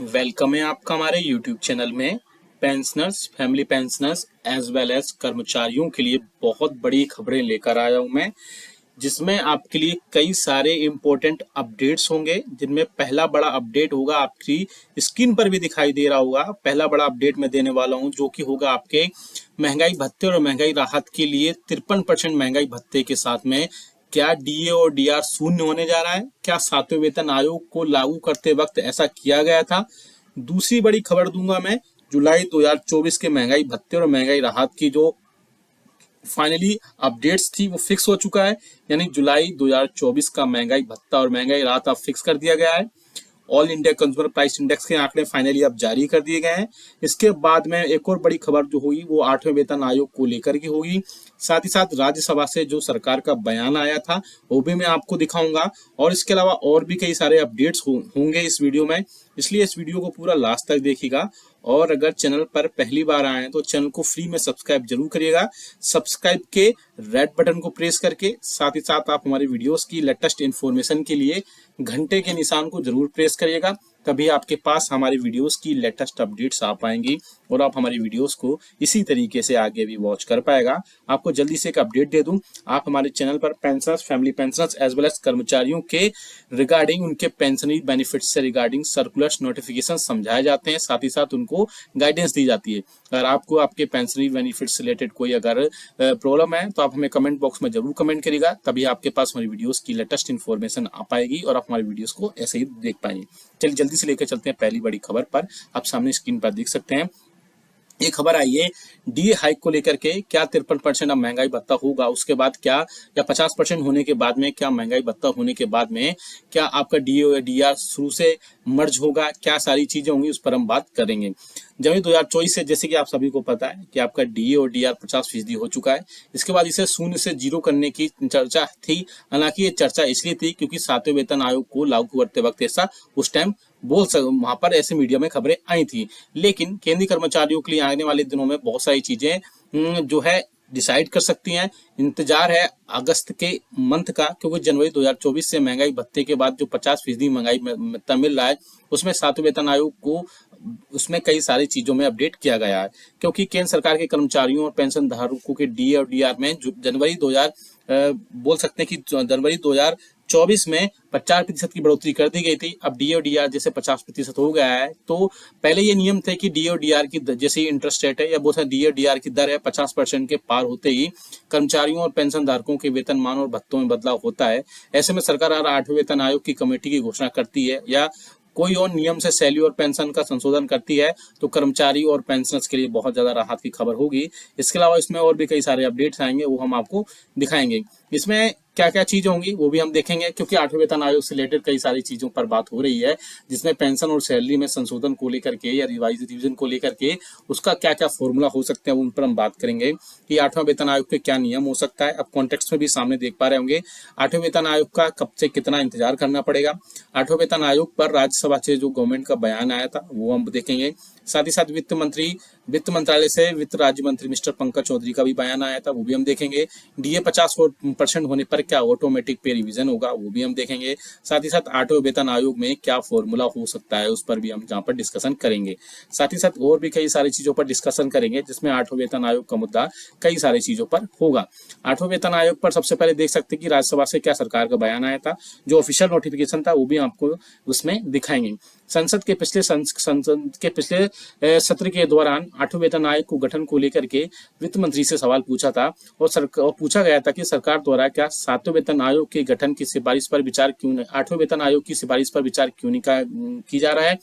Welcome है आपका हमारे YouTube चैनल में। Pensioners, family pensioners as well as कर्मचारियों के लिए बहुत बड़ी खबरें लेकर आया हूं मैं, जिसमें आपके लिए कई सारे इम्पोर्टेंट अपडेट्स होंगे। जिनमें पहला बड़ा अपडेट होगा, आपकी स्क्रीन पर भी दिखाई दे रहा होगा। पहला बड़ा अपडेट मैं देने वाला हूं जो कि होगा आपके महंगाई भत्ते और महंगाई राहत के लिए 53% महंगाई भत्ते के साथ में क्या डीए और डीआर शून्य होने जा रहा है। क्या सातवें वेतन आयोग को लागू करते वक्त ऐसा किया गया था। दूसरी बड़ी खबर दूंगा मैं, जुलाई 2024 के महंगाई भत्ते और महंगाई राहत की जो फाइनली अपडेट्स थी वो फिक्स हो चुका है। यानी जुलाई 2024 का महंगाई भत्ता और महंगाई राहत अब फिक्स कर दिया गया है। All India consumer price index के आंकड़े फाइनली अब जारी कर दिए गए हैं। इसके बाद में एक और बड़ी खबर जो होगी वो 8वें वेतन आयोग को लेकर की होगी। साथ ही साथ राज्यसभा से जो सरकार का बयान आया था वो भी मैं आपको दिखाऊंगा। और इसके अलावा और भी कई सारे अपडेट्स होंगे इस वीडियो में, इसलिए इस वीडियो को पूरा लास्ट तक देखिएगा। और अगर चैनल पर पहली बार आए हैं तो चैनल को फ्री में सब्सक्राइब जरूर करिएगा। सब्सक्राइब के रेड बटन को प्रेस करके साथ ही साथ आप हमारे वीडियोस की लेटेस्ट इन्फॉर्मेशन के लिए घंटे के निशान को जरूर प्रेस करिएगा। तभी आपके पास हमारे वीडियोस की लेटेस्ट अपडेट्स आ पाएंगी और आप हमारी वीडियोस को इसी तरीके से आगे भी वॉच कर पाएगा। आपको जल्दी से एक अपडेट दे दूं, आप हमारे चैनल पर pensioners, family pensioners as well as कर्मचारियों के रिगार्डिंग उनके पेंशनरी बेनिफिट्स से रिगार्डिंग सर्कुलर्स, नोटिफिकेशन समझाए जाते हैं। साथ ही साथ उनको गाइडेंस दी जाती है। अगर आपको आपके पेंशनरी बेनिफिट्स से रिलेटेड कोई अगर प्रॉब्लम है तो आप हमें कमेंट बॉक्स में जरूर कमेंट करिएगा। तभी आपके पास हमारी वीडियोस की लेटेस्ट इन्फॉर्मेशन आ पाएगी और आप हमारी वीडियोस को ऐसे ही देख पाएंगे। चलिए जल्दी से लेकर चलते हैं पहली बड़ी खबर पर। आप सामने स्क्रीन पर देख सकते हैं ये खबर आई है डीए हाइक को लेकर के। क्या 53% अब महंगाई भत्ता होगा, उसके बाद क्या, या 50% होने के बाद में क्या महंगाई भत्ता होने के बाद में क्या आपका डीए या डीआर शुरू से मर्ज होगा, क्या सारी चीजें होंगी उस पर हम बात करेंगे। जनवरी 2024 से जैसे कि आप सभी को पता है कि आपका डीए और डीआर 50% हो चुका है। इसके बाद इसे शून्य से जीरो करने की चर्चा थी। हालांकि ये चर्चा इसलिए थी क्योंकि सातवें वेतन आयोग को लागू करते वक्त ऐसा उस टाइम वहां पर ऐसे मीडिया में खबरें आई थी। लेकिन केंद्रीय कर्मचारियों के लिए आने वाले दिनों में बहुत सारी चीजें जो है डिसाइड कर सकती हैं। इंतजार है अगस्त के मंथ का, क्योंकि जनवरी 2024 से महंगाई भत्ते के बाद जो 50% महंगाई भत्ता मिल रहा है उसमें सातवें वेतन आयोग को उसमें कई सारी चीजों में अपडेट किया गया है। क्योंकि केंद्र सरकार के कर्मचारियों और पेंशन धारकों के डीए और डीआर में जनवरी 2024 में 50% की बढ़ोतरी कर दी गई थी। अब डीए और डीआर जैसे 50% हो गया है, तो पहले ये नियम थे कि डीए और डीआर की जैसे इंटरेस्ट रेट है या बहुत सारे डीए और डीआर की दर है 50% के पार होते ही कर्मचारियों और पेंशन धारकों के वेतनमान और भत्तों में बदलाव होता है। ऐसे में सरकार 8वें वेतन आयोग की कमेटी की घोषणा करती है या कोई और नियम से सैलरी और पेंशन का संशोधन करती है तो कर्मचारी और पेंशनर्स के लिए बहुत ज्यादा राहत की खबर होगी। इसके अलावा इसमें और भी कई सारे अपडेट्स आएंगे, वो हम आपको दिखाएंगे। इसमें क्या क्या चीजें होंगी वो भी हम देखेंगे, क्योंकि 8वें वेतन आयोग से रिलेटेड कई सारी चीजों पर बात हो रही है, जिसमें पेंशन और सैलरी में संशोधन को लेकर के या रिवीजन को लेकर के उसका क्या क्या फॉर्मूला हो सकते हैं उन पर हम बात करेंगे कि 8वां वेतन आयोग पे क्या नियम हो सकता है। अब कॉन्टेक्स्ट में भी सामने देख पा रहे होंगे 8वें वेतन आयोग का कब से कितना इंतजार करना पड़ेगा। 8वें वेतन आयोग पर राज्यसभा से जो गवर्नमेंट का बयान आया था वो हम देखेंगे। साथ ही साथ वित्त मंत्रालय से वित्त राज्य मंत्री मिस्टर पंकज चौधरी का भी बयान आया था, वो भी हम देखेंगे। डीए 50% होने पर क्या ऑटोमेटिक पे रिवीजन होगा वो भी हम देखेंगे। साथ ही साथ 8वें वेतन आयोग में क्या फॉर्मूला हो सकता है उस पर भी हम जहाँ पर डिस्कशन करेंगे। साथ ही साथ और भी कई सारी चीजों पर डिस्कशन करेंगे, जिसमें 8वें वेतन आयोग का मुद्दा कई सारी चीजों पर होगा। 8वें वेतन आयोग पर सबसे पहले देख सकते हैं कि राज्यसभा से क्या सरकार का बयान आया था, जो ऑफिशियल नोटिफिकेशन था वो भी आपको उसमें दिखाएंगे। संसद के पिछले सत्र के दौरान 8वें वेतन आयोग को गठन को लेकर के वित्त मंत्री से सवाल पूछा था और पूछा गया था कि सरकार द्वारा क्या 7वें वेतन आयोग के गठन की सिफारिश पर विचार क्यों नहीं, 8वें वेतन आयोग की सिफारिश पर विचार क्यों नहीं की जा रहा है।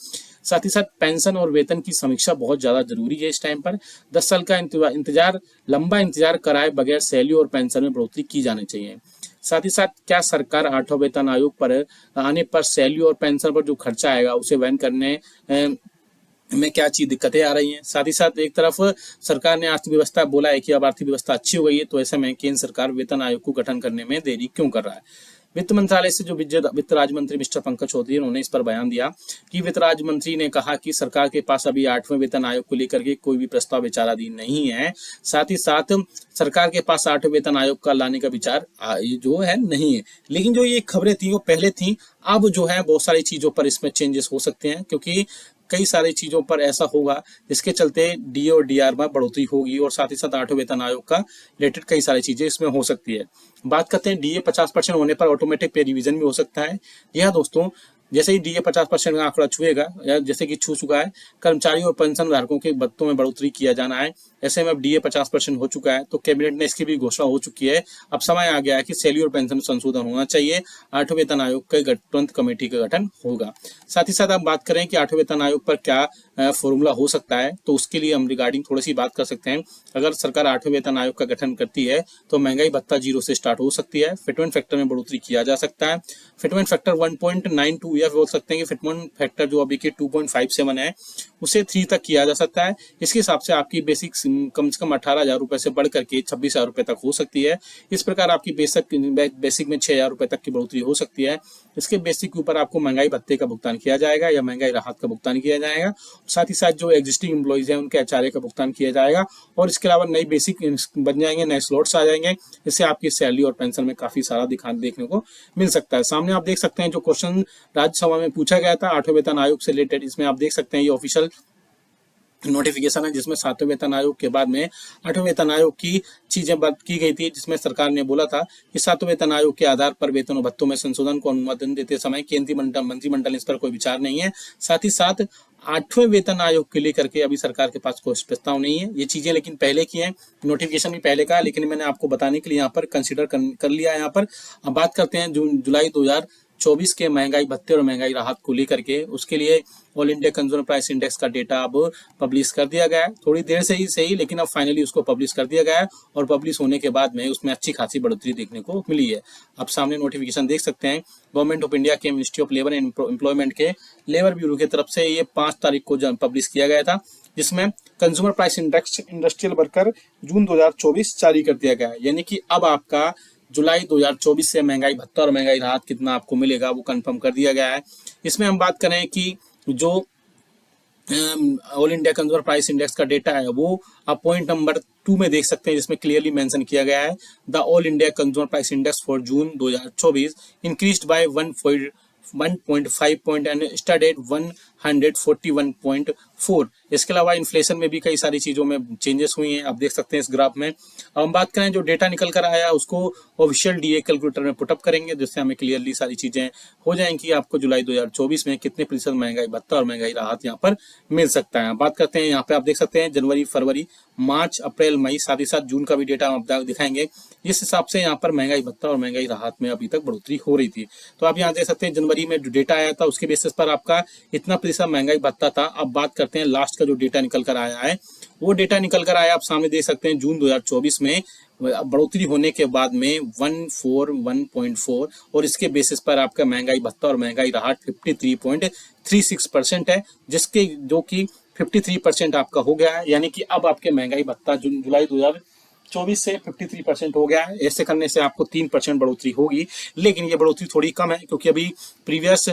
साथ ही साथ पेंशन और वेतन की समीक्षा बहुत ज्यादा जरूरी है इस टाइम पर। 10 साल का लंबा इंतजार कराए बगैर सैलरी और पेंशन में बढ़ोतरी की जानी चाहिए। साथ ही साथ क्या सरकार 8वां वेतन आयोग पर आने पर सैलरी और पेंशन पर जो खर्चा आएगा उसे वहन करने में क्या चीज दिक्कतें आ रही हैं। साथ ही साथ एक तरफ सरकार ने अर्थव्यवस्था बोला है कि अब अर्थव्यवस्था अच्छी हो गई है, तो ऐसे में केंद्र सरकार वेतन आयोग को गठन करने में देरी क्यों कर रहा है। वित्त मंत्रालय से जो वित्त राज्य मंत्री मिस्टर पंकज चौधरी उन्होंने इस पर बयान दिया कि वित्त राज्य मंत्री ने कहा कि सरकार के पास अभी 8वें वेतन आयोग को लेकर के कोई भी प्रस्ताव विचाराधीन नहीं है। साथ ही साथ सरकार के पास 8वें वेतन आयोग का लाने का विचार जो है नहीं है। लेकिन जो ये खबरें थी वो पहले थी, अब जो है बहुत सारी चीजों पर इसमें चेंजेस हो सकते हैं, क्योंकि कई सारी चीजों पर ऐसा होगा जिसके चलते डीए और डीआर में बढ़ोतरी होगी और साथ ही साथ 8वें वेतन आयोग का रिलेटेड कई सारी चीजें इसमें हो सकती है। बात करते हैं डीए 50% होने पर ऑटोमेटिक पे रिवीजन भी हो सकता है। जी हाँ दोस्तों, जैसे ही डीए 50% का आंकड़ा छुएगा या जैसे कि छू चुका है, कर्मचारियों और पेंशन धारकों के भत्तों में बढ़ोतरी किया जाना है। ऐसे में अब डीए 50% हो चुका है तो कैबिनेट ने इसकी भी घोषणा हो चुकी है। अब समय आ गया है कि सैलरी और पेंशन संशोधन होना चाहिए। 8वें वेतन आयोग के तुरंत कमेटी का गठन होगा। साथ ही साथ आप बात करें कि 8वें वेतन आयोग पर क्या फॉर्मूला हो सकता है, तो उसके लिए हम रिगार्डिंग थोड़ी सी बात कर सकते हैं। अगर सरकार 8वें वेतन आयोग का गठन करती है तो महंगाई भत्ता 0 से स्टार्ट हो सकती है। फिटमेंट फैक्टर में बढ़ोतरी किया जा सकता है। फिटमेंट फैक्टर 1.92 या बोल सकते हैं कि फिटमेंट फैक्टर जो अभी के 2.57 है उसे 3 तक किया जा सकता है। इसके हिसाब से आपकी बेसिक कम से कम 18,000 रुपए से बढ़ करके 26,000 रुपए तक हो सकती है। इस प्रकार आपकी बेसिक में 6,000 रुपए तक की बढ़ोतरी हो सकती है। इसके बेसिक के ऊपर आपको महंगाई भत्ते का भुगतान किया जाएगा या महंगाई राहत का भुगतान किया जाएगा। साथ ही साथ जो एग्जिस्टिंग एम्प्लॉइज हैं उनके एचआरए का भुगतान किया जाएगा और इसके अलावा नई बेसिक बन जाएंगे, नए स्लॉट्स आ जाएंगे। इससे आपकी सैलरी और पेंशन में काफी सारा देखने को मिल सकता है। सामने आप देख सकते हैं जो क्वेश्चन राज्यसभा में पूछा गया था 8वें वेतन आयोग से रिलेटेड, इसमें आप देख सकते हैं ये ऑफिशियल नोटिफिकेशन है जिसमें 7वें वेतन आयोग के बाद में 8वें वेतन आयोग की चीजें बात की गई थी, जिसमें सरकार ने बोला था कि 7वें वेतन आयोग के आधार पर वेतन और भत्तों में संशोधन को अनुमोदन देते समय केंद्रीय मंत्रिमंडल इस पर कोई विचार नहीं है। साथ ही साथ 8वें वेतन आयोग के लेकर के अभी सरकार के पास कोई प्रस्ताव नहीं है। ये चीजें लेकिन पहले की हैं, नोटिफिकेशन भी पहले का, लेकिन मैंने आपको बताने के लिए यहाँ पर कंसिडर कर लिया है। यहाँ पर अब बात करते हैं जुलाई 2024 के महंगाई भत्ते और महंगाई राहत को लेकर के। उसके लिए all India consumer price index का डेटा अब पब्लिश कर दिया गया है, थोड़ी देर से ही सही, लेकिन अब फाइनली उसको पब्लिश कर दिया गया है और पब्लिश होने के बाद में उसमें अच्छी खासी बढ़ोतरी देखने को मिली है। अब सामने नोटिफिकेशन देख सकते हैं, गवर्नमेंट ऑफ इंडिया के ministry of labour and employment के लेबर ब्यूरो की तरफ से ये 5 तारीख को पब्लिश किया गया था, जिसमें consumer price index industrial worker June 2024 जारी कर दिया गया है। यानी कि अब आपका जुलाई 2024 से महंगाई भत्ता और महंगाई राहत कितना आपको मिलेगा वो कंफर्म कर दिया गया है। इसमें हम बात करें कि जो all India consumer price index का डेटा है वो आप पॉइंट नंबर 2 में देख सकते हैं, जिसमें क्लियरली मेंशन किया गया है the all India consumer price index for June 2024 increased by 1.5 point and stand at 141.4। इसके अलावा इन्फ्लेशन में भी कई सारी चीजों में चेंजेस हुई हैं, आप देख सकते हैं इस ग्राफ में। अब हम बात करें जो डेटा निकल कर आया उसको ऑफिशियल डीए कैलकुलेटर में पुटअप करेंगे, जिससे हमें क्लियरली सारी चीजें हो जाएंगी आपको जुलाई 2024 में कितने प्रतिशत महंगाई भत्ता और महंगाई राहत यहाँ पर मिल सकता है। बात करते हैं यहाँ पे आप देख सकते हैं जनवरी, फरवरी, मार्च, अप्रैल, मई, साथ ही साथ जून का भी डेटा हम दिखाएंगे। इस हिसाब से यहाँ पर महंगाई भत्ता और महंगाई राहत में अभी तक बढ़ोतरी हो रही थी। तो आप यहाँ देख सकते हैं जनवरी में जो डेटा आया था उसके बेसिस पर आपका इतना प्रतिशत महंगाई भत्ता था। अब बात करते हैं लास्ट का जो डेटा निकल कर आया है, वो डेटा निकल कर आया आप सामने देख सकते हैं जून 2024 में बढ़ोतरी होने के बाद में 141.4 और इसके बेसिस पर आपका महंगाई भत्ता और महंगाई राहत 53.36% है, जिसके जो कि 53% आपका हो गया है। यानी कि अब आपके महंगाई भत्ता जुलाई 2024 से 53% हो गया है। ऐसे करने से आपको 3% बढ़ोतरी होगी, लेकिन ये बढ़ोतरी थोड़ी कम है क्योंकि अभी प्रीवियस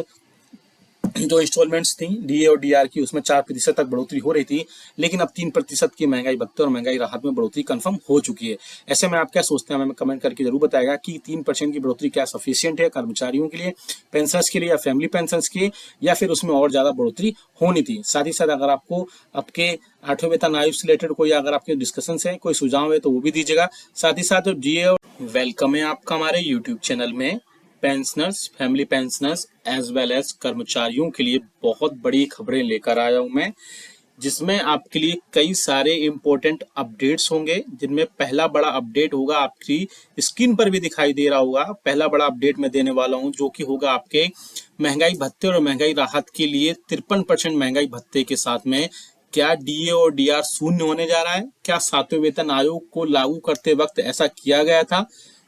जो इंस्टॉलमेंट्स थी डीए और डीआर की उसमें 4% तक बढ़ोतरी हो रही थी, लेकिन अब 3% की महंगाई भत्ते और महंगाई राहत में बढ़ोतरी कंफर्म हो चुकी है। ऐसे में आप क्या सोचते हैं, हमें कमेंट करके जरूर बताएगा कि 3% की बढ़ोतरी क्या सफिशिएंट है कर्मचारियों के लिए, पेंशनर्स के लिए या फैमिली पेंशनर्स के, या फिर उसमें और ज्यादा बढ़ोतरी होनी थी। साथ ही साथ अगर आपको आपके 8वें वेतन आयोग से रिलेटेड कोई अगर आपके डिस्कशन है, कोई सुझाव है तो वो भी दीजिएगा। साथ ही साथ डीए और वेलकम है आपका हमारे यूट्यूब चैनल में। Pensioners, family pensioners as well as कर्मचारियों के लिए बहुत बड़ी खबरें लेकर आया हूं मैं, जिसमें आपके लिए कई सारे इंपॉर्टेंट अपडेट्स होंगे, जिनमें पहला बड़ा अपडेट होगा आपकी स्क्रीन पर भी दिखाई दे रहा होगा। पहला बड़ा अपडेट मैं देने वाला हूं जो कि होगा आपके महंगाई भत्ते और महंगाई राहत के लिए 53% महंगाई भत्ते के साथ में क्या डीए और डीआर शून्य होने जा रहा है? क्या 7वें वेतन आयोग को लागू करते वक्त ऐसा किया गया था?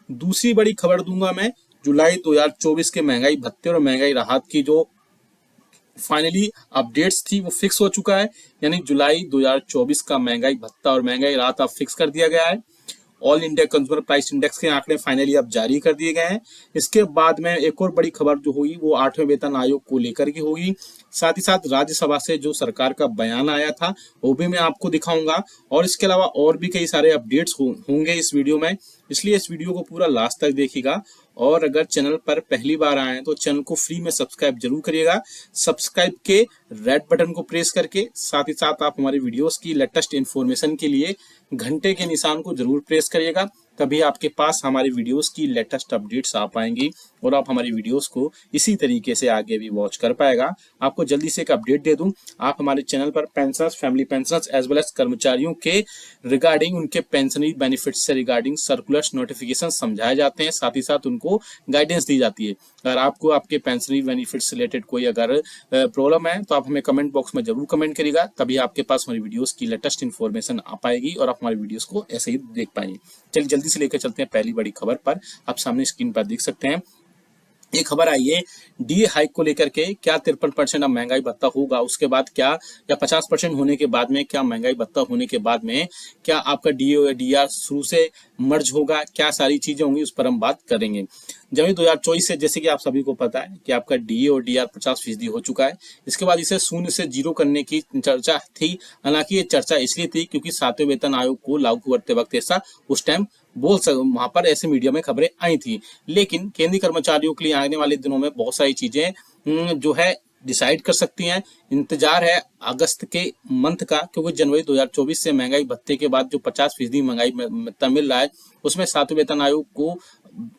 दूसरी बड़ी खबर दूंगा मैं जुलाई 2024 के महंगाई भत्ते और महंगाई राहत की जो फाइनली अपडेट्स थी वो फिक्स हो चुका है, यानी जुलाई 2024 का महंगाई भत्ता और महंगाई राहत अब फिक्स कर दिया गया है। All India consumer price index के आंकड़े फाइनली अब जारी कर दिए गए हैं। इसके बाद में एक और बड़ी खबर जो होगी वो 8वें वेतन आयोग को लेकर की होगी। साथ ही साथ राज्यसभा से जो सरकार का बयान आया था वो भी मैं आपको दिखाऊंगा, और इसके अलावा और भी कई सारे अपडेट्स होंगे इस वीडियो में, इसलिए इस वीडियो को पूरा लास्ट तक देखिएगा। और अगर चैनल पर पहली बार आए हैं तो चैनल को फ्री में सब्सक्राइब जरूर करिएगा, सब्सक्राइब के रेड बटन को प्रेस करके। साथ ही साथ आप हमारे वीडियोस की लेटेस्ट इन्फॉर्मेशन के लिए घंटे के निशान को जरूर प्रेस करिएगा, तभी आपके पास हमारी वीडियोस की लेटेस्ट अपडेट्स आ पाएंगी और आप हमारी वीडियोस को इसी तरीके से आगे भी वॉच कर पाएगा। आपको जल्दी से एक अपडेट दे दूं, आप हमारे चैनल पर pensioners, family pensioners as well as कर्मचारियों के रिगार्डिंग उनके पेंशनरी बेनिफिट्स से रिगार्डिंग सर्कुलर्स, नोटिफिकेशन समझाए जाते हैं, साथ ही साथ उनको गाइडेंस दी जाती है। अगर आपको आपके पेंशनरी बेनिफिट्स से रिलेटेड कोई अगर प्रॉब्लम है तो आप हमें कमेंट बॉक्स में जरूर कमेंट करिएगा, तभी आपके पास हमारी वीडियोस की लेटेस्ट इन्फॉर्मेशन आ पाएगी और आप हमारी वीडियोस को ऐसे ही देख पाएंगे। चलिए जल्दी से लेकर चलते हैं पहली बड़ी खबर पर। आप सामने स्क्रीन पर देख सकते हैं ये खबर आई है डीए हाइक को लेकर के, क्या 53% अब महंगाई भत्ता होगा, उसके बाद क्या, या 50% होने के बाद में क्या महंगाई भत्ता होने के बाद में क्या आपका डीए और डीआर शुरू से मर्ज होगा, क्या सारी चीजें होंगी उस पर हम बात करेंगे। जनवरी 2024 से जैसे कि आप सभी को पता है कि आपका डीए और डीआर 50% हो चुका है। इसके बाद इसे शून्य से जीरो करने की चर्चा थी, हालांकि ये चर्चा इसलिए थी क्योंकि 7वें वेतन आयोग को लागू करते वक्त ऐसा उस टाइम वहां पर ऐसे मीडिया में खबरें आई थी। लेकिन केंद्रीय कर्मचारियों के लिए आने वाले दिनों में बहुत सारी चीजें जो है डिसाइड कर सकती हैं। इंतजार है अगस्त के मंथ का, क्योंकि जनवरी 2024 से महंगाई भत्ते के बाद जो 50% महंगाई भत्ता मिल रहा है उसमें 7वें वेतन आयोग को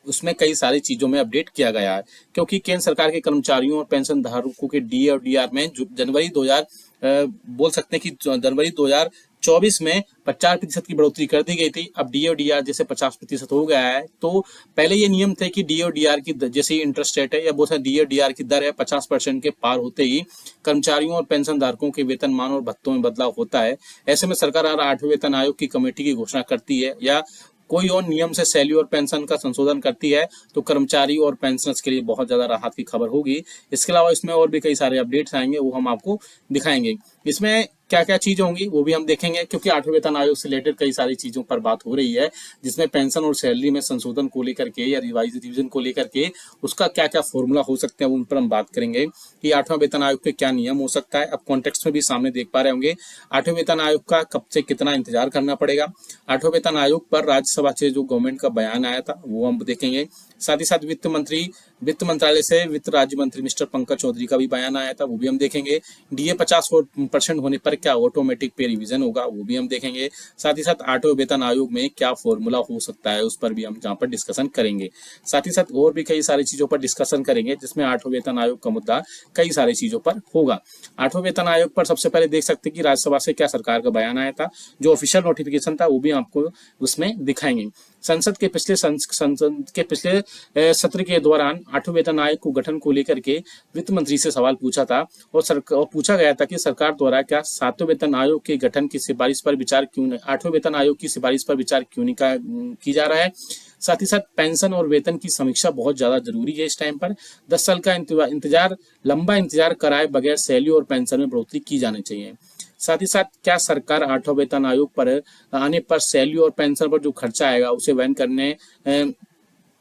उसमें कई सारी चीजों में अपडेट किया गया है, क्योंकि केंद्र सरकार के कर्मचारियों और पेंशन धारकों के डीए और डीआर में जनवरी 2024 में 50% की बढ़ोतरी कर दी गई थी। अब डीए और डीआर जैसे 50% हो गया है, तो पहले ये नियम थे कि डीए और डीआर की जैसे ही इंटरेस्ट रेट है या बहुत सारे डीए और डीआर की दर है 50% के पार होते ही कर्मचारियों और पेंशन धारकों के वेतनमान और भत्तों में बदलाव होता है। ऐसे में सरकार 8वें वेतन आयोग की कमेटी की घोषणा करती है या कोई और नियम से सैलरी और पेंशन का संशोधन करती है तो कर्मचारी और पेंशनर्स के लिए बहुत ज्यादा राहत की खबर होगी। इसके अलावा इसमें और भी कई सारे अपडेट्स आएंगे, वो हम आपको दिखाएंगे। इसमें क्या क्या चीजें होंगी वो भी हम देखेंगे, क्योंकि 8वें वेतन आयोग से रिलेटेड कई सारी चीजों पर बात हो रही है, जिसमें पेंशन और सैलरी में संशोधन को लेकर के या रिवीजन को लेकर के उसका क्या क्या फॉर्मूला हो सकते हैं उन पर हम बात करेंगे कि 8वां वेतन आयोग के क्या नियम हो सकता है। अब कॉन्टेक्स्ट में भी सामने देख पा रहे होंगे 8वें वेतन आयोग का कब से कितना इंतजार करना पड़ेगा। 8वें वेतन आयोग पर राज्यसभा से जो गवर्नमेंट का बयान आया था वो हम देखेंगे। साथ ही साथ वित्त मंत्रालय से वित्त राज्य मंत्री मिस्टर पंकज चौधरी का भी बयान आया था, वो भी हम देखेंगे। डीए 50% होने पर क्या ऑटोमेटिक पे रिवीजन होगा, वो भी हम देखेंगे। साथ ही साथ 8वें वेतन आयोग में क्या फॉर्मूला हो सकता है उस पर भी हम जहाँ पर डिस्कशन करेंगे। साथ ही साथ और भी कई सारी चीजों पर डिस्कशन करेंगे, जिसमें 8वें वेतन आयोग का मुद्दा कई सारी चीजों पर होगा। 8वें वेतन आयोग पर सबसे पहले देख सकते हैं कि राज्यसभा से क्या सरकार का बयान आया था, जो ऑफिशियल नोटिफिकेशन था वो भी आपको उसमें दिखाएंगे। संसद के पिछले सत्र के दौरान 8वें वेतन आयोग को गठन को लेकर के वित्त मंत्री से सवाल पूछा था और पूछा गया था कि सरकार द्वारा क्या 7वें वेतन आयोग के गठन की सिफारिश पर विचार क्यों नहीं, 8वें वेतन आयोग की सिफारिश पर विचार क्यों नहीं की जा रहा है। साथ ही साथ पेंशन और वेतन की समीक्षा बहुत ज्यादा जरूरी है इस टाइम पर। 10 साल का लंबा इंतजार कराए बगैर सैलरी और पेंशन में बढ़ोतरी की जानी चाहिए। साथ ही साथ क्या सरकार 8वां वेतन आयोग पर आने पर सैलरी और पेंशन पर जो खर्चा आएगा उसे वहन करने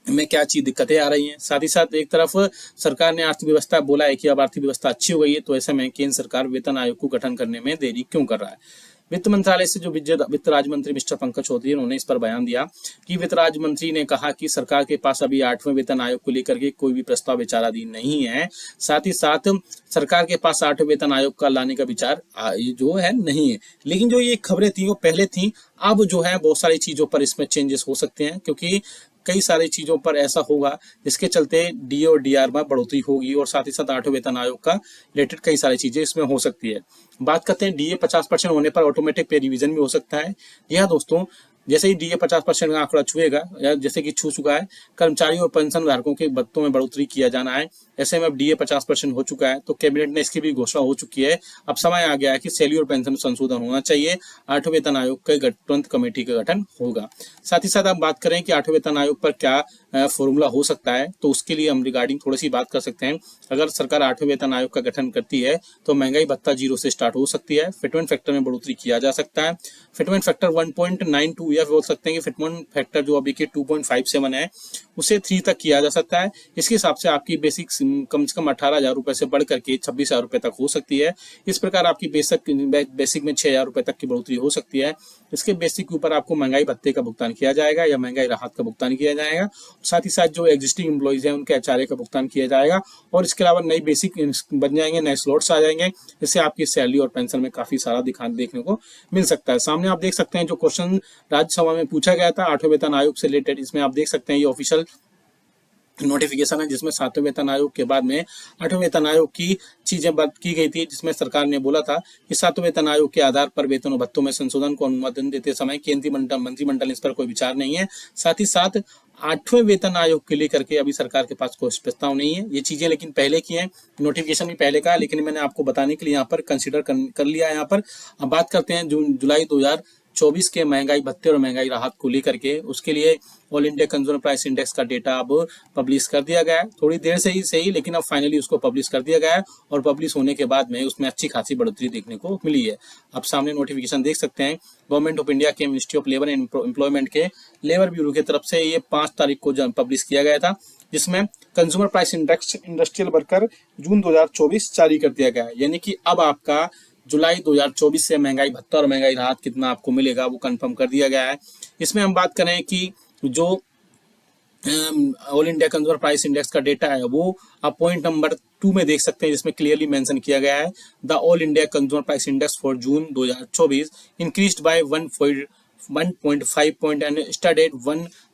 में क्या चीज दिक्कतें आ रही हैं। साथ ही साथ एक तरफ सरकार ने अर्थव्यवस्था बोला है कि अब अर्थव्यवस्था अच्छी हो गई है, तो ऐसे में केंद्र सरकार वेतन आयोग को गठन करने में देरी क्यों कर रहा है। वित्त मंत्रालय से जो वित्त राज्य मंत्री मिस्टर पंकज चौधरी उन्होंने इस पर बयान दिया कि वित्त राज्य मंत्री ने कहा कि सरकार के पास अभी 8वें वेतन आयोग को लेकर के कोई भी प्रस्ताव विचाराधीन नहीं है। साथ ही साथ सरकार के पास 8वें वेतन आयोग का लाने का विचार जो है नहीं है। लेकिन जो ये खबरें थी वो पहले थी, अब जो है बहुत सारी चीजों पर इसमें चेंजेस हो सकते हैं, क्योंकि कई सारी चीजों पर ऐसा होगा जिसके चलते डीए और डीआर में बढ़ोतरी होगी और साथ ही साथ 8वें वेतन आयोग का रिलेटेड कई सारी चीजें इसमें हो सकती है। बात करते हैं डीए 50% होने पर ऑटोमेटिक पे रिवीजन भी हो सकता है। जी हाँ दोस्तों, जैसे ही डीए 50% का आंकड़ा छुएगा या जैसे कि छू चुका है, कर्मचारियों और पेंशन धारकों के भत्तों में बढ़ोतरी किया जाना है। ऐसे में अब डीए 50% हो चुका है तो कैबिनेट ने इसकी भी घोषणा हो चुकी है। अब समय आ गया है कि सैलरी और पेंशन संशोधन होना चाहिए। 8वें वेतन आयोग के तुरंत कमेटी का गठन होगा। साथ ही साथ आप बात करें कि 8वें वेतन आयोग पर क्या फॉर्मूला हो सकता है, तो उसके लिए हम रिगार्डिंग थोड़ी सी बात कर सकते हैं। अगर सरकार 8वें वेतन आयोग का गठन करती है तो महंगाई भत्ता 0 से स्टार्ट हो सकती है। फिटमेंट फैक्टर में बढ़ोतरी किया जा सकता है। फिटमेंट फैक्टर 1.92 या बोल सकते हैं कि फिटमेंट फैक्टर जो अभी के 2.57 है उसे 3 तक किया जा सकता है। इसके हिसाब से आपकी कम से कम 18,000 रुपए से बढ़ करके 26,000 रुपए तक हो सकती है। इस प्रकार आपकी बेसिक में 6,000 रुपए तक की बढ़ोतरी हो सकती है। इसके बेसिक के ऊपर आपको महंगाई भत्ते का भुगतान किया जाएगा या महंगाई राहत का भुगतान किया जाएगा। साथ ही साथ जो एग्जिस्टिंग एम्प्लॉइज हैं उनके एचआरए का भुगतान किया जाएगा और इसके अलावा नई बेसिक बन जाएंगे, नए स्लॉट्स आ जाएंगे, जिससे आपकी सैलरी और पेंशन में काफी सारा देखने को मिल सकता है। सामने आप देख सकते हैं जो क्वेश्चन राज्यसभा में पूछा गया था 8वें वेतन आयोग से रिलेटेड, इसमें आप देख सकते हैं ये ऑफिशियल नोटिफिकेशन है जिसमें 7वें वेतन आयोग के बाद में 8वें वेतन आयोग की चीजें बात की गई थी, जिसमें सरकार ने बोला था कि 7वें वेतन आयोग के आधार पर वेतन और भत्तों में संशोधन को अनुमोदन देते समय केंद्रीय मंत्रिमंडल इस पर कोई विचार नहीं है। साथ ही साथ 8वें वेतन आयोग के लेकर के अभी सरकार के पास कोई प्रस्ताव नहीं है। ये चीजें लेकिन पहले की हैं, नोटिफिकेशन भी पहले का, लेकिन मैंने आपको बताने के लिए यहाँ पर कंसिडर कर लिया है। यहाँ पर अब बात करते हैं जुलाई 2024 के महंगाई भत्ते और महंगाई राहत को लेकर के। उसके लिए all India consumer price index का डेटा अब पब्लिश कर दिया गया है, थोड़ी देर से ही सही, लेकिन अब फाइनली उसको पब्लिश कर दिया गया है और पब्लिश होने के बाद में उसमें अच्छी खासी बढ़ोतरी देखने को मिली है। अब सामने नोटिफिकेशन देख सकते हैं, गवर्नमेंट ऑफ इंडिया के ministry of labour and employment के लेबर ब्यूरो की तरफ से ये 5 तारीख को पब्लिश किया गया था, जिसमें consumer price index industrial worker June 2024 जारी कर दिया गया है। यानी कि अब आपका जुलाई 2024 से महंगाई भत्ता और महंगाई राहत कितना आपको मिलेगा वो कंफर्म कर दिया गया है। इसमें हम बात करें कि जो all India consumer price index का डेटा है वो आप पॉइंट नंबर 2 में देख सकते हैं, जिसमें क्लियरली मेंशन किया गया है the all India consumer price index for June 2024 increased by 1.5 point and stand at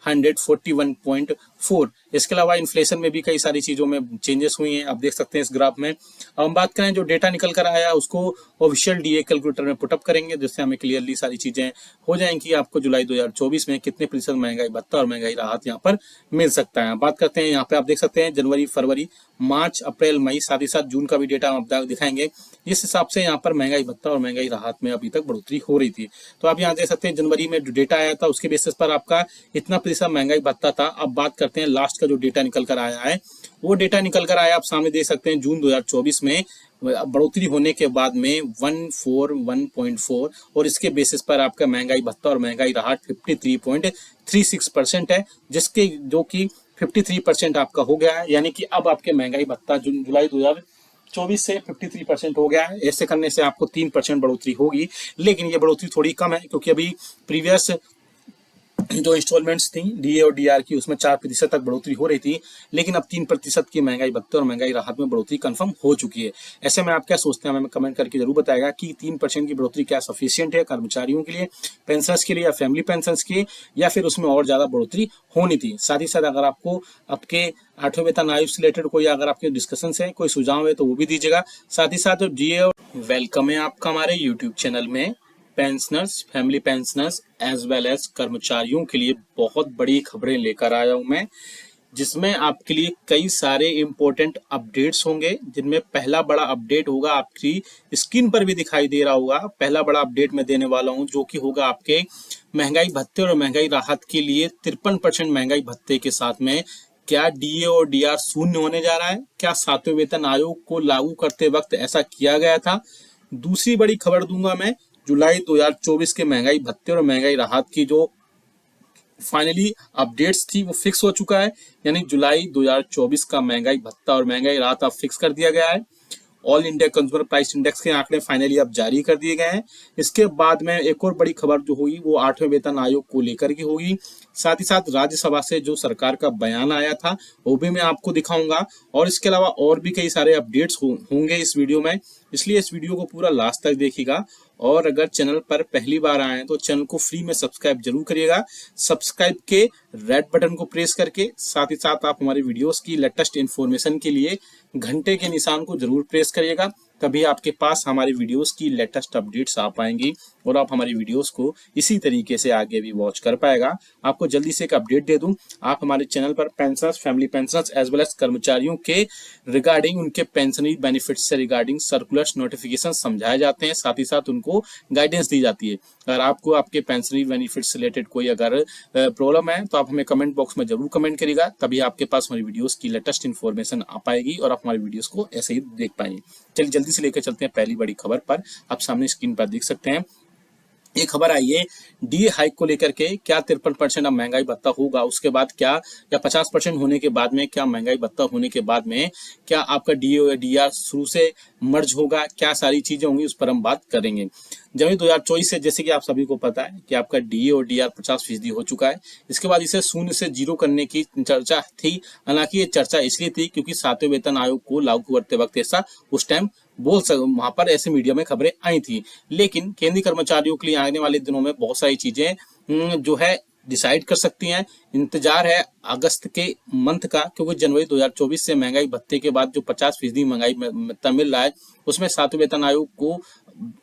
141.4। इसके अलावा इन्फ्लेशन में भी कई सारी चीजों में चेंजेस हुई हैं, आप देख सकते हैं इस ग्राफ में। अब हम बात करें जो डेटा निकल कर आया उसको ऑफिशियल डीए कैलकुलेटर में पुटअप करेंगे, जिससे हमें क्लियरली सारी चीजें हो जाएंगी आपको जुलाई 2024 में कितने प्रतिशत महंगाई भत्ता और महंगाई राहत यहाँ पर मिल सकता है। बात करते हैं यहाँ पे आप देख सकते हैं जनवरी, फरवरी, मार्च, अप्रैल, मई, साथ ही साथ जून का भी डेटा हम दिखाएंगे। इस हिसाब से यहाँ पर महंगाई भत्ता और महंगाई राहत में अभी तक बढ़ोतरी हो रही थी। तो आप यहाँ देख सकते हैं जनवरी में जो डेटा आया था उसके बेसिस पर आपका इतना प्रतिशत महंगाई भत्ता था। अब बात करते हैं लास्ट का जो डेटा निकल कर आया है, वो डेटा निकल कर आया आप सामने देख सकते हैं जून 2024 में बढ़ोतरी होने के बाद में 141.4 और इसके बेसिस पर आपका महंगाई भत्ता और महंगाई राहत 53.36% है, जिसके जो कि 53% आपका हो गया है। यानी कि अब आपके महंगाई भत्ता जुलाई 2024 से 53% हो गया है। ऐसे करने से आपको 3% बढ़ोतरी होगी, लेकिन ये बढ़ोतरी थोड़ी कम है क्योंकि अभी प्रीवियस जो इंस्टॉलमेंट्स थी डीए और डीआर की उसमें 4% तक बढ़ोतरी हो रही थी, लेकिन अब 3% की महंगाई भत्ते और महंगाई राहत में बढ़ोतरी कंफर्म हो चुकी है। ऐसे में आप क्या सोचते हैं हमें कमेंट करके जरूर बताएगा कि 3% की बढ़ोतरी क्या सफिशिएंट है कर्मचारियों के लिए, पेंशनर्स के लिए या फैमिली पेंशनर्स के, या फिर उसमें और ज्यादा बढ़ोतरी होनी थी। साथ ही साथ अगर आपको आपके 8वें वेतन आयोग से रिलेटेड कोई अगर आपके डिस्कशन है, कोई सुझाव है तो वो भी दीजिएगा। साथ ही साथ डीए और वेलकम है आपका हमारे यूट्यूब चैनल में। Pensioners, family pensioners as well as कर्मचारियों के लिए बहुत बड़ी खबरें लेकर आया हूं मैं, जिसमें आपके लिए कई सारे इंपॉर्टेंट अपडेट्स होंगे, जिनमें पहला बड़ा अपडेट होगा आपकी स्क्रीन पर भी दिखाई दे रहा होगा। पहला बड़ा अपडेट मैं देने वाला हूं जो कि होगा आपके महंगाई भत्ते और महंगाई राहत के लिए 53% महंगाई भत्ते के साथ में क्या डीए और डीआर शून्य होने जा रहा है? क्या 7वें वेतन आयोग को लागू करते वक्त ऐसा किया गया था? दूसरी बड़ी खबर दूंगा मैं, जुलाई 2024 के महंगाई भत्ते और महंगाई राहत की जो फाइनली अपडेट्स थी वो फिक्स हो चुका है, यानी जुलाई 2024 का महंगाई भत्ता और महंगाई राहत अब फिक्स कर दिया गया है। All India consumer price index के आंकड़े फाइनली अब जारी कर दिए गए हैं। इसके बाद में एक और बड़ी खबर जो होगी वो 8वें वेतन आयोग को लेकर के होगी। साथ ही साथ राज्यसभा से जो सरकार का बयान आया था वो भी मैं आपको दिखाऊंगा, और इसके अलावा और भी कई सारे अपडेट्स होंगे इस वीडियो में, इसलिए इस वीडियो को पूरा लास्ट तक देखिएगा। और अगर चैनल पर पहली बार आए हैं तो चैनल को फ्री में सब्सक्राइब जरूर करिएगा। सब्सक्राइब के रेड बटन को प्रेस करके साथ ही साथ आप हमारी वीडियोस की लेटेस्ट इन्फॉर्मेशन के लिए घंटे के निशान को जरूर प्रेस करिएगा, तभी आपके पास हमारी वीडियोस की लेटेस्ट अपडेट्स आ पाएंगी और आप हमारी वीडियोस को इसी तरीके से आगे भी वॉच कर पाएगा। आपको जल्दी से एक अपडेट दे दूं, आप हमारे चैनल पर pensioners, family pensioners as well as कर्मचारियों के रिगार्डिंग उनके पेंशनरी बेनिफिट्स से रिगार्डिंग सर्कुलर्स, नोटिफिकेशन समझाए जाते हैं, साथ ही साथ उनको गाइडेंस दी जाती है। अगर आपको आपके पेंशनरी बेनिफिट्स से रिलेटेड कोई अगर प्रॉब्लम है तो आप हमें कमेंट बॉक्स में जरूर कमेंट करिएगा, तभी आपके पास हमारी वीडियोस की लेटेस्ट इन्फॉर्मेशन आ पाएगी और आप हमारी वीडियोस को ऐसे ही देख पाएंगे। चलिए जल्दी से लेकर चलते हैं पहली बड़ी खबर पर। आप सामने स्क्रीन पर देख सकते हैं एक खबर आई है डीए हाइक को लेकर के, क्या 53% अब महंगाई भत्ता होगा, उसके बाद क्या, या 50% होने के बाद में क्या महंगाई भत्ता होने के बाद में क्या आपका डीए या डीआर शुरू से मर्ज होगा, क्या सारी चीजें होंगी, उस पर हम बात करेंगे। जनवरी 2024 से जैसे कि आप सभी को पता है कि आपका डीए और डीआर 50% हो चुका है। इसके बाद इसे शून्य से जीरो करने की चर्चा थी। हालांकि ये चर्चा इसलिए थी क्योंकि 7वें वेतन आयोग को लागू करते वक्त ऐसा उस टाइम वहां पर ऐसे मीडिया में खबरें आई थी। लेकिन केंद्रीय कर्मचारियों के लिए आने वाले दिनों में बहुत सारी चीजें जो है डिसाइड कर सकती हैं। इंतजार है अगस्त के मंथ का, क्योंकि जनवरी 2024 से महंगाई भत्ते के बाद जो 50% महंगाई भत्ता मिल रहा है उसमें 7वें वेतन आयोग को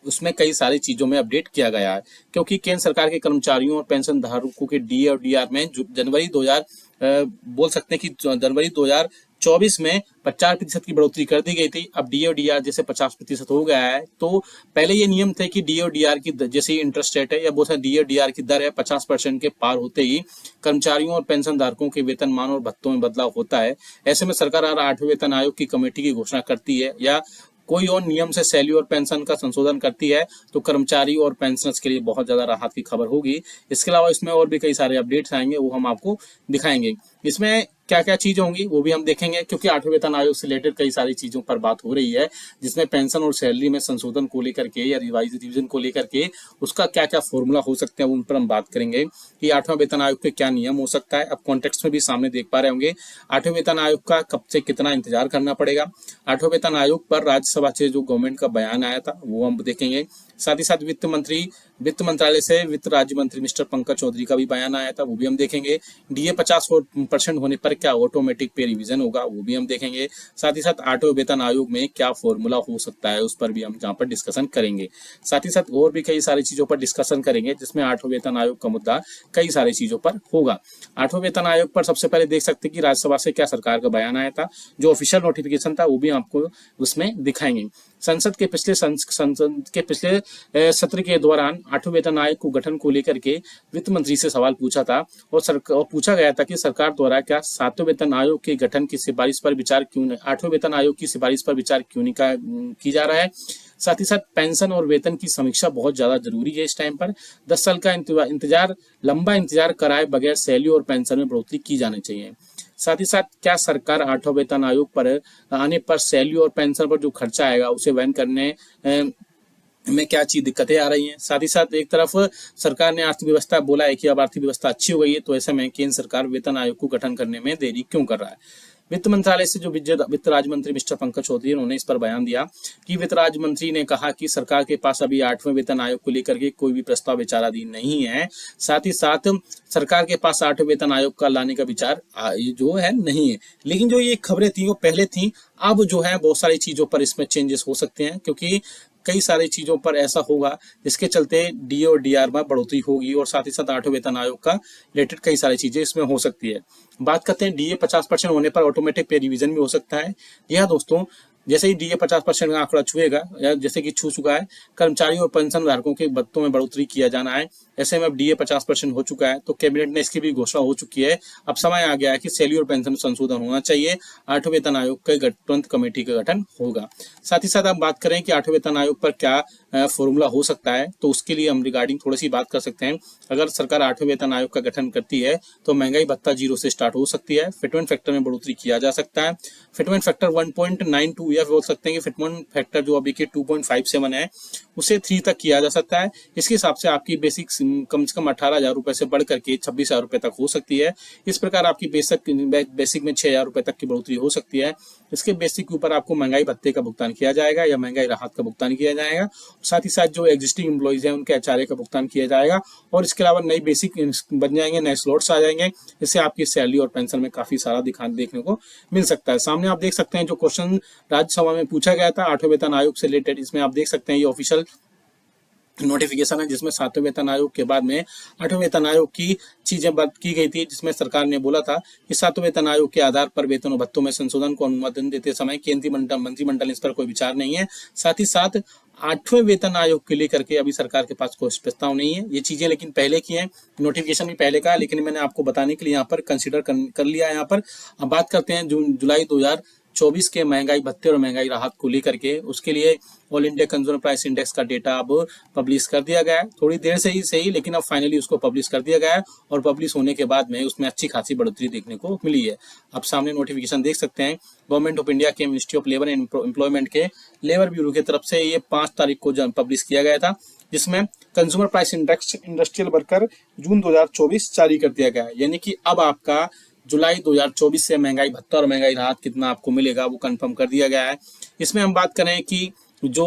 उसमें कई सारी चीजों में अपडेट किया गया है। क्योंकि केंद्र सरकार के कर्मचारियों और पेंशन धारकों के डीए और डीआर में जनवरी 2000 बोल सकते हैं कि जनवरी 2024 में 50% की बढ़ोतरी कर दी गई थी। अब डीए और डीआर जैसे 50% हो गया है, तो पहले ये नियम थे कि डीए और डीआर की जैसे इंटरेस्ट रेट है या बहुत सारे डीए और डीआर की दर है 50% के पार होते ही कर्मचारियों और पेंशन धारकों के वेतनमान और भत्तों में बदलाव होता है। ऐसे में सरकार 8वें वेतन आयोग की कमेटी की घोषणा करती है या कोई और नियम से सैलरी और पेंशन का संशोधन करती है तो कर्मचारी और पेंशनर्स के लिए बहुत ज्यादा राहत की खबर होगी। इसके अलावा इसमें और भी कई सारे अपडेट्स आएंगे, वो हम आपको दिखाएंगे। इसमें क्या क्या चीजें होंगी वो भी हम देखेंगे, क्योंकि 8वें वेतन आयोग से रिलेटेड कई सारी चीजों पर बात हो रही है, जिसमें पेंशन और सैलरी में संशोधन को लेकर के या रिवीजन को लेकर के उसका क्या क्या फॉर्मूला हो सकते हैं उन पर हम बात करेंगे कि 8वां वेतन आयोग के क्या नियम हो सकता है। अब कॉन्टेक्स्ट में भी सामने देख पा रहे होंगे 8वें वेतन आयोग का कब से कितना इंतजार करना पड़ेगा। 8वें वेतन आयोग पर राज्यसभा से जो गवर्नमेंट का बयान आया था वो हम देखेंगे। साथ ही साथ वित्त मंत्रालय से वित्त राज्य मंत्री मिस्टर पंकज चौधरी का भी बयान आया था, वो भी हम देखेंगे। डीए 50% होने पर क्या ऑटोमेटिक पे रिवीजन होगा, वो भी हम देखेंगे। साथ ही साथ 8वें वेतन आयोग में क्या फॉर्मूला हो सकता है उस पर भी हम जहाँ पर डिस्कशन करेंगे। साथ ही साथ और भी कई सारी चीजों पर डिस्कशन करेंगे, जिसमें 8वें वेतन आयोग का मुद्दा कई सारी चीजों पर होगा। 8वें वेतन आयोग पर सबसे पहले देख सकते हैं कि राज्यसभा से क्या सरकार का बयान आया था, जो ऑफिशियल नोटिफिकेशन था वो भी आपको उसमें दिखाएंगे। संसद के पिछले सत्र के दौरान 8वें वेतन आयोग को गठन को लेकर के वित्त मंत्री से सवाल पूछा था और पूछा गया था कि सरकार द्वारा क्या 7वें वेतन आयोग के गठन की सिफारिश पर विचार क्यों नहीं, 8वें वेतन आयोग की सिफारिश पर विचार क्यों नहीं की जा रहा है। साथ ही साथ पेंशन और वेतन की समीक्षा बहुत ज्यादा जरूरी है इस टाइम पर। 10 साल का लंबा इंतजार कराए बगैर सैलरी और पेंशन में बढ़ोतरी की जानी चाहिए। साथ ही साथ क्या सरकार 8वां वेतन आयोग पर आने पर सैलरी और पेंशन पर जो खर्चा आएगा उसे वहन करने में क्या चीज दिक्कतें आ रही हैं। साथ ही साथ एक तरफ सरकार ने अर्थव्यवस्था बोला है कि अब अर्थव्यवस्था अच्छी हो गई है, तो ऐसे में केंद्र सरकार वेतन आयोग को गठन करने में देरी क्यों कर रहा है। वित्त मंत्रालय से जो वित्त राज्य मंत्री मिस्टर पंकज चौधरी उन्होंने इस पर बयान दिया कि वित्त राज्य मंत्री ने कहा कि सरकार के पास अभी 8वें वेतन आयोग को लेकर के कोई भी प्रस्ताव विचाराधीन नहीं है। साथ ही साथ सरकार के पास 8वें वेतन आयोग का लाने का विचार जो है नहीं है। लेकिन जो ये खबरें थी वो पहले थी, अब जो है बहुत सारी चीजों पर इसमें चेंजेस हो सकते हैं, क्योंकि कई सारी चीजों पर ऐसा होगा जिसके चलते डीए और डीआर में बढ़ोतरी होगी और साथ ही साथ 8वें वेतन आयोग का रिलेटेड कई सारी चीजें इसमें हो सकती है। बात करते हैं डीए 50% होने पर ऑटोमेटिक पे रिवीजन भी हो सकता है। यह दोस्तों जैसे ही डीए 50% का आंकड़ा छुएगा या जैसे कि छू चुका है, कर्मचारी और पेंशन धारकों के भत्तों में बढ़ोतरी किया जाना है। ऐसे में अब डीए 50% हो चुका है तो कैबिनेट ने इसकी भी घोषणा हो चुकी है। अब समय आ गया है कि सैलरी और पेंशन में संशोधन होना चाहिए। 8वें वेतन आयोग के तुरंत कमेटी का गठन होगा। साथ ही साथ हम बात करें कि 8वें वेतन आयोग पर क्या फॉर्मूला हो सकता है, तो उसके लिए हम रिगार्डिंग थोड़ी सी बात कर सकते हैं। अगर सरकार 8वें वेतन आयोग का गठन करती है तो महंगाई भत्ता 0 से स्टार्ट हो सकती है। फिटमेंट फैक्टर में बढ़ोतरी किया जा सकता है। फिटमेंट फैक्टर 1.92 या बोल सकते हैं कि फिटमेंट फैक्टर जो अभी के 2.57 है उसे 3 तक किया जा सकता है। इसके हिसाब से आपकी बेसिक कम से कम 18,000 रुपए से बढ़ करके 26,000 रुपए तक हो सकती है। इस प्रकार आपकी बेसिक में 6,000 रुपए तक की बढ़ोतरी हो सकती है। इसके बेसिक के ऊपर आपको महंगाई भत्ते का भुगतान किया जाएगा या महंगाई राहत का भुगतान किया जाएगा। साथ ही साथ जो एग्जिस्टिंग एम्प्लॉइज हैं उनके एचआरए का भुगतान किया जाएगा और इसके अलावा नई बेसिक बन जाएंगे, नए स्लॉट्स आ जाएंगे। इससे आपकी सैलरी और पेंशन में काफी सारा देखने को मिल सकता है। सामने आप देख सकते हैं जो क्वेश्चन राज्यसभा में पूछा गया था 8वें वेतन आयोग से रिलेटेड, इसमें आप देख सकते हैं ये ऑफिशियल नोटिफिकेशन है जिसमें 7वें वेतन आयोग के बाद में 8वें वेतन आयोग की चीजें बात की गई थी, जिसमें सरकार ने बोला था कि 7वें वेतन आयोग के आधार पर वेतन और भत्तों में संशोधन को अनुमोदन देते समय केंद्रीय मंत्रिमंडल इस पर कोई विचार नहीं है। साथ ही साथ 8वें वेतन आयोग के लेकर के अभी सरकार के पास कोई प्रस्ताव नहीं है। ये चीजें लेकिन पहले की हैं, नोटिफिकेशन भी पहले का है, लेकिन मैंने आपको बताने के लिए यहाँ पर कंसिडर कर लिया है। यहाँ पर अब बात करते हैं जुलाई 2024 के महंगाई भत्ते और महंगाई राहत को लेकर के उसके लिए all India consumer price index का डेटा अब पब्लिश कर दिया गया है। थोड़ी देर से ही सही, लेकिन अब फाइनली उसको पब्लिश कर दिया गया है और पब्लिश होने के बाद में उसमें अच्छी खासी बढ़ोतरी देखने को मिली है। आप सामने नोटिफिकेशन देख सकते हैं, गवर्नमेंट ऑफ इंडिया के ministry of labour and employment के लेबर ब्यूरो की तरफ से ये 5 तारीख को पब्लिश किया गया था, जिसमें consumer price index industrial worker June 2024 जारी कर दिया गया है। यानी कि अब आपका जुलाई 2024 से महंगाई भत्ता और महंगाई राहत कितना आपको मिलेगा वो कंफर्म कर दिया गया है। इसमें हम बात करें कि जो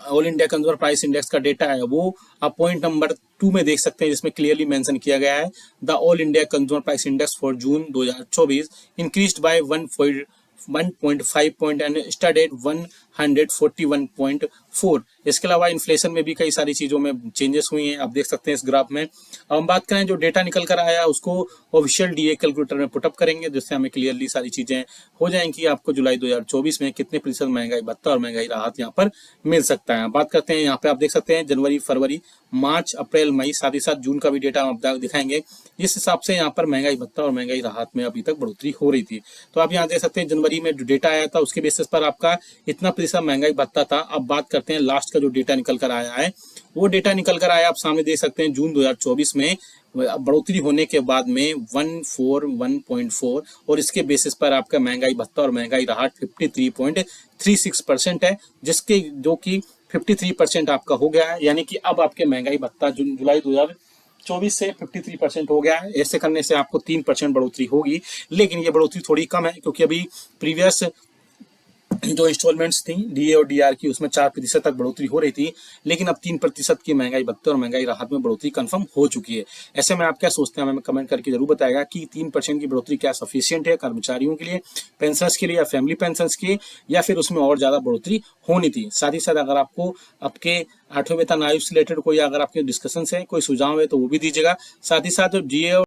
all India consumer price index का डेटा है वो आप पॉइंट नंबर 2 में देख सकते हैं, जिसमें क्लियरली मेंशन किया गया है the all India consumer price index for June 2024 increased by 1.5 point and stand at 141.4। इसके अलावा इन्फ्लेशन में भी कई सारी चीजों में चेंजेस हुई हैं, आप देख सकते हैं इस ग्राफ में। अब हम बात करें जो डेटा निकल कर आया उसको ऑफिशियल डीए कैलकुलेटर में पुटअप करेंगे, जिससे हमें क्लियरली सारी चीजें हो जाएंगी आपको जुलाई 2024 में कितने प्रतिशत महंगाई भत्ता और महंगाई राहत यहाँ पर मिल सकता है। बात करते हैं यहाँ पे आप देख सकते हैं जनवरी, फरवरी, मार्च, अप्रैल, मई, साथ ही साथ जून का भी डेटा हम आपको दिखाएंगे। जिस हिसाब से यहाँ पर महंगाई भत्ता और महंगाई राहत में अभी तक बढ़ोतरी हो रही थी, तो आप यहाँ देख सकते हैं जनवरी में जो डेटा आया था उसके बेसिस पर आपका इतना प्रतिशत महंगाई भत्ता था। अब बात करते हैं लास्ट का जो डेटा निकल कर आया है, वो डेटा निकल कर आया आप सामने देख सकते हैं जून 2024 में बढ़ोतरी होने के बाद में 141.4 और इसके बेसिस पर आपका महंगाई भत्ता और महंगाई राहत 53.36% है, जिसके जो कि 53% आपका हो गया है। यानी कि अब आपके महंगाई भत्ता जुलाई 2024 से 53% हो गया है। ऐसे करने से आपको 3% बढ़ोतरी होगी, लेकिन ये बढ़ोतरी थोड़ी कम है क्योंकि अभी प्रीवियस जो इंस्टॉलमेंट्स थी डीए और डीआर की उसमें 4% तक बढ़ोतरी हो रही थी, लेकिन अब 3% की महंगाई भत्ते और महंगाई राहत में बढ़ोतरी कंफर्म हो चुकी है। ऐसे में आप क्या सोचते हैं, हमें कमेंट करके जरूर बताएगा कि 3% की बढ़ोतरी क्या सफिशिएंट है कर्मचारियों के लिए, पेंशनर्स के लिए या फैमिली पेंशनर्स के, या फिर उसमें और ज्यादा बढ़ोतरी होनी थी। साथ ही साथ अगर आपको आपके 8वें वेतन आयोग से रिलेटेड कोई अगर आपके डिस्कशन है, कोई सुझाव है तो वो भी दीजिएगा। साथ ही साथ जो डीए